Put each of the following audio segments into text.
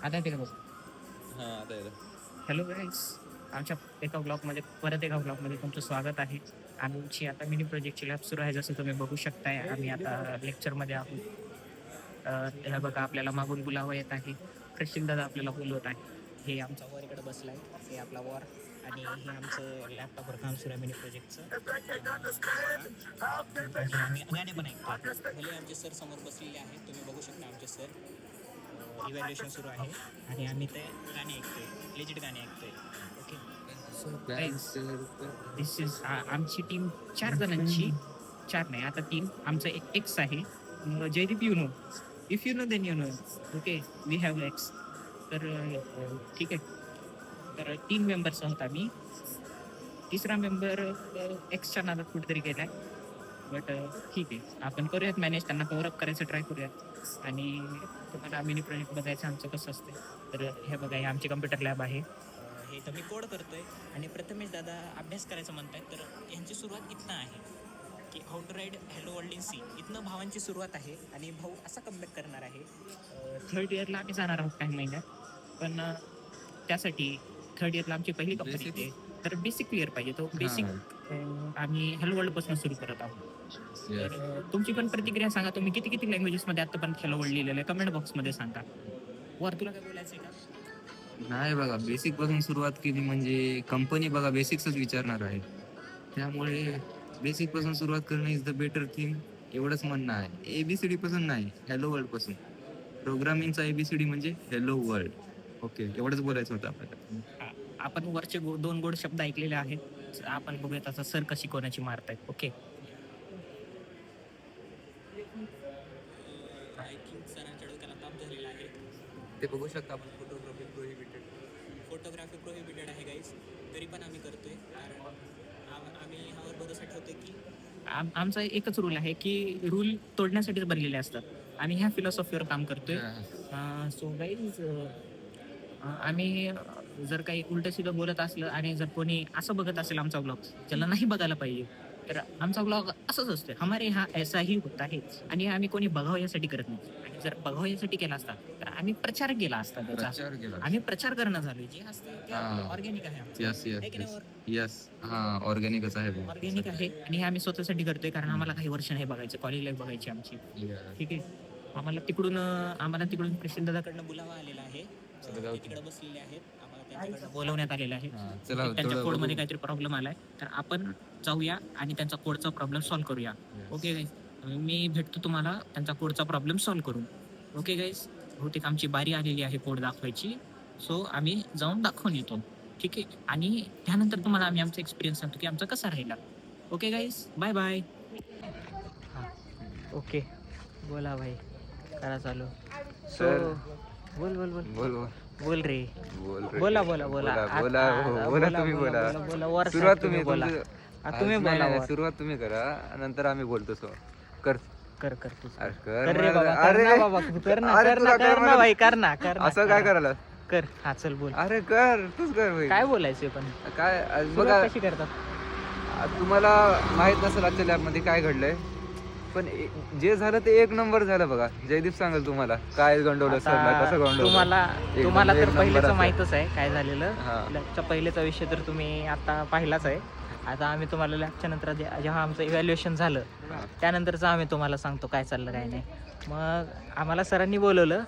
आता येते का बघ. हां आता येतं. हॅलो गाईज, आमच्या एका ब्लॉगमध्ये परत एका ब्लॉगमध्ये तुमचं स्वागत आहे. आमची आता मिनी प्रोजेक्टची लॅब सुरू आहे, जसं तुम्ही बघू शकताय. आम्ही आता लेक्चरमध्ये आहोत. हे बघा, आपल्याला मागून बुलावा येत आहे. प्रशिल दादा आपल्याला बोलवत आहे. हे आमचा वर इकडे बसला आहे, हे आपला वर, आणि हे आमचं लॅपटॉपवर काम सुरू आहे मिनी प्रोजेक्टचं. आम्ही गाणे पण ऐकतो. भले आमचे सर समोर बसलेले आहेत, तुम्ही बघू शकता आमचे सर. इव्हॅल्युएशन सुरू आहे आणि आम्ही ते गाणे ऐकतोय, लेजिट गाणे ऐकतोय. ओके, सो दिस इज आमची टीम 4 जणांची. 4 नाही, आता 3. आमचं एक एक्स आहे, Jaydeep. You know, if you know then you know. Okay, we have ex. तर ठीक आहे. तर 3 मेंबर्स आहोत आम्ही. तिसरा मेंबर एक्सच्या नादात कुठेतरी गेलाय, बट ठीक आहे, आपण करूयात मॅनेज. त्यांना कव्हरअप करायचं ट्राय करूयात. आणि तुम्हाला मिनी प्रोजेक्ट बघायचं आमचं कसं असतं. तर हे बघा, हे आमची कम्प्युटर लॅब आहे. हे तर मी कोड करतोय आणि प्रथमेश दादा अभ्यास करायचं म्हणतायत. तर यांची सुरुवात इथनं आहे की how to write hello world in C. इथनं भावांची सुरुवात आहे आणि भाऊ असा कमबॅक करणार आहे. 3rd इयरला आम्ही जाणार आहोत काही महिन्यात, पण त्यासाठी 3rd इयरला आमची पहिली कंपनी येते. तर बेसिक क्लिअर पाहिजे. तो बेसिक आम्ही हॅलो वर्ल्ड पासून सुरू करत आहोत. तर तुमची पण प्रतिक्रिया सांगा. तुम्ही किती किती लँग्वेजेसमध्ये आतापर्यंत हॅलो वर्ल्ड लिहिलेलं आहे, कमेंट बॉक्समध्ये सांगा. वर तुला काय बोलायचं आहे का? नाही बघा, बेसिक पासून सुरुवात केली म्हणजे कंपनी बघा बेसिक्सच विचारणार आहे. त्यामुळे बेसिक पासून सुरुवात करणं इज द बेटर थिंग, एवढंच म्हणणं आहे. ABCD पासून नाही, हॅलो वर्ल्ड पासून. प्रोग्रामिंगचा ABCD म्हणजे हॅलो वर्ल्ड. ओके, एवढंच बोलायचं होतं आपल्याला. आपण वरचे 2 गोड शब्द ऐकलेले आहेत. आपण बघूयात आता सर कशी कोणाची मारतायत. ओके, सरांच्या डोक्याला ताप झालेला आहे. ते बघू शकता आपण. Photography prohibited. फोटोग्राफी प्रोहिबिटेड आहे गाईज, तरी पण आम्ही करतोय. कारण आम्ही ह्यावर भरोसा ठेवतोय की आमचा एकच रूल आहे की रूल तोडण्यासाठीच बनलेले असतात. आम्ही ह्या फिलॉसॉफीवर काम करतोय. सो गाईज, आम्ही जर काही उलट सिधं बोलत असलं आणि जर कोणी असं बघत असेल आमचा ब्लॉग, ज्याला नाही बघायला पाहिजे, तर आमचा ब्लॉग असंच असतो. हमारे हा ऐसाही होत आहे. आणि आम्ही कोणी बघावं यासाठी करत नाही. आणि जर बघावं यासाठी केला असता तर आम्ही प्रचार केला असता त्याचा. प्रचार केला. आम्ही प्रचार करणं झालोय, जे असतं ते ऑर्गॅनिक आहे आमचं. यस यस है की नाही वर? यस. हा, ऑर्गॅनिकच आहे. ऑर्गॅनिक आहे आणि हे आम्ही स्वतःसाठी करतोय, कारण आम्हाला काही वर्ष नाही बघायचं, कॉलेज लाईफ बघायची आमची. ठीक आहे, आम्हाला तिकडून प्रशिल दादाकडनं बुलावा आलेला आहे. ते तिकडे बसलेले आहेत, आम्हाला त्यांच्याकडनं बोलवण्यात आलेलं आहे. त्यांच्या कोडमध्ये काहीतरी प्रॉब्लेम आलाय, तर आपण जाऊया आणि त्यांचा कोडचा प्रॉब्लेम सॉल्व्ह करूया. ओके गाईज, मी भेटतो तुम्हाला त्यांचा कोडचा प्रॉब्लेम सॉल्व्ह करून. ओके गाईज, बहुतेक आमची बारी आलेली आहे कोड दाखवायची. सो आम्ही जाऊन दाखवून येतो. ठीक आहे, आणि त्यानंतर तुम्हाला आम्ही आमचा एक्सपिरियन्स सांगतो की आमचा कसा राहिला. Okay guys, bye bye. Okay, बोला भाई, करा चालू. सो बोल बोल बोल बोल बोल रे. बोल बोला बोला बोला तुम्ही बोला. वर सुरुवात तुम्ही बोला. तुम्ही बोला वर. सुरुवात तुम्ही करा, नंतर आम्ही बोलतो. सो कर कर कर तू. अरे कर रे बाबा, कर अरे ना बाबा, कर ना, अरे कर तुला ना, काय कर ना म्हणत- भाई, कर ना, कर ना, असं काय कर ना. करायला? कर. हा चल बोल. अरे कर, तूच कर भाई. काय बोलायचंय पण? काय बघा, सुरुवात कशी करतात? तुम्हाला माहित नसेल आजच्या लॅबमध्ये काय घडलंय, पण जे झालं ते एक नंबर झालं बघा. जयदीप सांगेल तुम्हाला काय गंडवलं सरला, कसं गंडवलं. तुम्हाला तर एक नंबर पहिलेच असेल. माहीतच आहे काय झालेलं. हा. लॅबचा पहिलेचा विषय तर तुम्ही आता पाहिलाच आहे. आता आम्ही तुम्हाला लॅबच्या नंतर जेव्हा आमचं इव्हॅल्युएशन झालं त्यानंतरचं आम्ही तुम्हाला सांगतो काय चाललं काय नाही. मग आम्हाला सरांनी बोलवलं.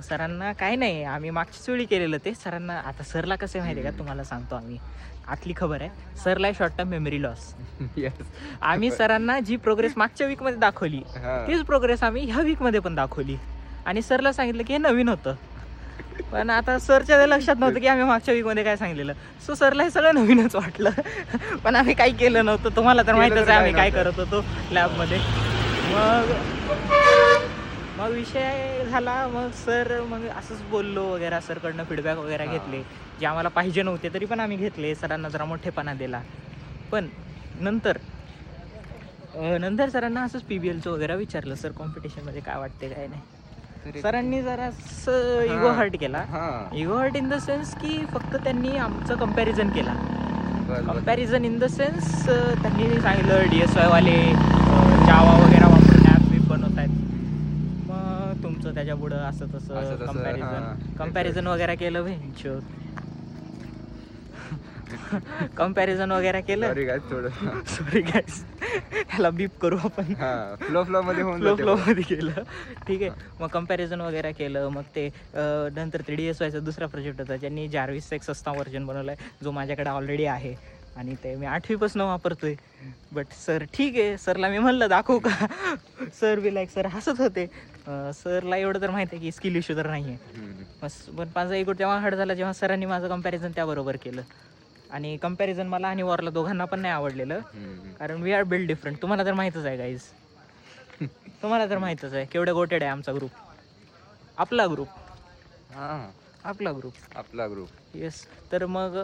सरांना काय नाही, आम्ही मागच्याच वेळी केलेलं ते. सरांना आता सरला कसं माहिती आहे का, तुम्हाला सांगतो. आम्ही आतली खबर आहे, सरला शॉर्ट टर्म मेमरी लॉस. आम्ही सरांना जी प्रोग्रेस मागच्या वीकमध्ये दाखवली तीच प्रोग्रेस आम्ही ह्या वीकमध्ये पण दाखवली. आणि सरला सांगितलं की हे नवीन होतं, पण आता सरच्या लक्षात नव्हतं की आम्ही मागच्या वीकमध्ये काय सांगितलेलं. सो सरला हे सगळं नवीनच वाटलं. पण आम्ही काही केलं नव्हतं. तुम्हाला तर माहीतच आहे आम्ही काय करत होतो लॅबमध्ये. मग विषय झाला. मग असंच बोललो वगैरे, सरकडनं फीडबॅक वगैरे घेतले, जे आम्हाला पाहिजे नव्हते तरी पण आम्ही घेतले. सरांना जरा मोठेपणा दिला. पण नंतर सरांना असंच PBLचं वगैरे विचारलं, सर कॉम्पिटिशनमध्ये काय वाटते काय नाही. सरांनी जरा इगो हर्ट केला. Ego hurt in the sense की फक्त त्यांनी आमचं कम्पॅरिझन केला. कम्पॅरिझन इन द सेन्स त्यांनी सांगितलं DSY वाले जावा वगैरे वापरून ॲप बनवत आहेत, मग तुमचं त्याच्या पुढं असं असं तसं तसं, कंपॅरिझन हां. वगैरे केलं कंपॅरिझन वगैरे केलं. सॉरी काय थोडं सॉरी गाईस, ह्याला बीप करू आपण. हा फ्लो मध्ये होऊन फ्लो जाते. मध्ये केलं. ठीक आहे, मग कंपॅरिझन वगैरे केलं. मग ते नंतर 3DSYचा दुसरा प्रोजेक्ट होता, ज्यांनी JARVIS एक सस्ता व्हर्जन बनवला आहे, जो माझ्याकडे ऑलरेडी आहे आणि ते मी 8वीपासून वापरतोय. बट सर ठीक आहे, सरला मी म्हणलं दाखवू का, सर बी लाईक सर हसत होते. सरला एवढं तर माहिती आहे की स्किल इश्यू तर नाही आहे. बस पण माझा एक तेव्हा हर्ट झाला जेव्हा सरांनी माझं कंपॅरिझन त्याबरोबर केलं. आणि कंपॅरिझन मला आणि वॉरला दोघांना पण नाही आवडलेलं, कारण वी आर बिल्ड डिफरंट. तुम्हाला तर माहीतच आहे गाईज, तुम्हाला तर माहीतच आहे केवढं गोटेड आहे आमचा ग्रुप, आपला ग्रुप. आपला ग्रुप. येस. तर मग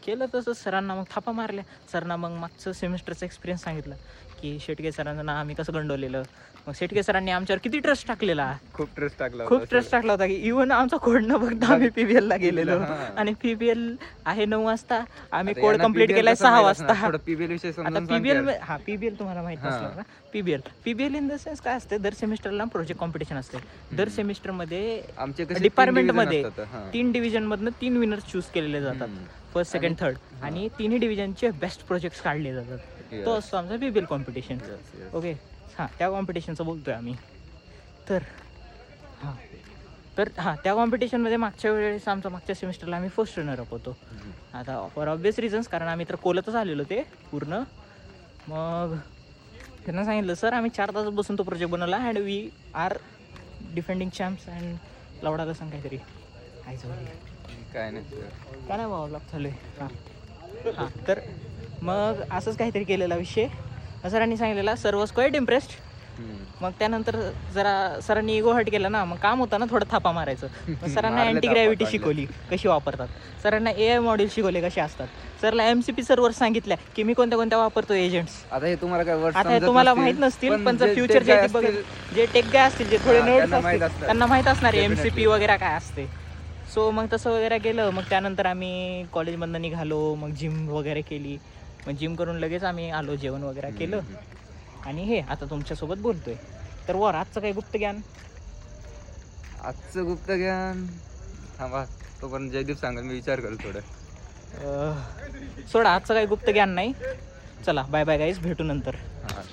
केलं तसं सरांना, मग थापा मारल्या सरांना. मग मागचं सेमिस्टरचा एक्सपिरियन्स सांगितलं की शेटके सरांना आम्ही कसं गंडवलेलं. मग शेटके सरांनी आमच्यावर किती ट्रस्ट टाकलेला, खूप ट्रस्ट टाकला होता की इव्हन आमचा कोड न बघता आम्ही PBL ला गेलेलो. हां. आणि PBL आहे 9 वाजता, आम्ही आता कोड यांना कम्प्लीट PBL केलाय कसं 6 माहित वाजता. असणार? थोडं PBL विषयी आता समजून सांग PBL यार. हा PBL तुम्हाला माहित हां. नसलं ना. PBL इन द सेन्स काय असते, दर सेमिस्टरला प्रोजेक्ट कॉम्पिटिशन असते. दर सेमिस्टरमध्ये आमचे कसे डिपार्टमेंटमध्ये 3 division असतात, 3 डिव्हिजनमधनं 3 विनर्स चूज केलेले जातात, फर्स्ट सेकंड थर्ड. आणि तिन्ही डिव्हिजनचे बेस्ट प्रोजेक्ट्स काढले जातात. तो Yes. असतो आमचा PBL कॉम्पिटिशन. Yes. ओके, हां त्या कॉम्पिटिशनचं बोलतोय आम्ही. तर त्या कॉम्पिटिशनमध्ये मागच्या वेळेस मागच्या सेमिस्टरला आम्ही फर्स्ट रनरअप होतो. आता फॉर ऑब्वियस रिझन्स, कारण आम्ही तर कोलतच आलेलो ते पूर्ण. मग त्यांना सांगितलं सर आम्ही 4 तास बसून तो प्रोजेक्ट बनवला and we are defending champs and लावडा कसं काहीतरी काय नाही काय नाही बाबा ब्लॉक चालू आहे. हां तर मग असंच काहीतरी केलेला विषय. सरांनी सांगितलेला, सर वॉज क्वाईट इम्प्रेस्ड. मग त्यानंतर जरा सरांनी इगो हर्ट केला ना, मग काम होतं ना थोडं थापा मारायचं. मग सरांना मारले अँटी थापा, ग्रॅव्हिटी काढले. शिकवली कशी वापरतात. सरांना AI मॉड्यूल शिकवले कसे असतात. सरला MCP सर्व्हर सांगितल्या की मी कोणत्या वापरतो एजंट्स. आता हे तुम्हाला काय वर्ड आता हे तुम्हाला माहित नसतील, पण जर फ्युचर जे टेक गाय असतील, जे थोडे नर्ड्स असतील, त्यांना माहित असणार आहे MCP वगैरे काय असते. सो मग तसं वगैरे केलं. मग त्यानंतर आम्ही कॉलेजमधनं निघालो, मग जिम वगैरे केली. मग जिम करून लगेच आम्ही आलो, जेवण वगैरे केलं आणि हे आता तुमच्यासोबत बोलतोय. तर वर आजचं काही गुप्त ज्ञान, आजचं गुप्त ज्ञान थांबा, तो पण जयदीप सांगेल, मी विचार करेल थोडं. सोडा आजचं काही गुप्त ज्ञान नाही. चला बाय बाय गाईज, भेटू नंतर. हां.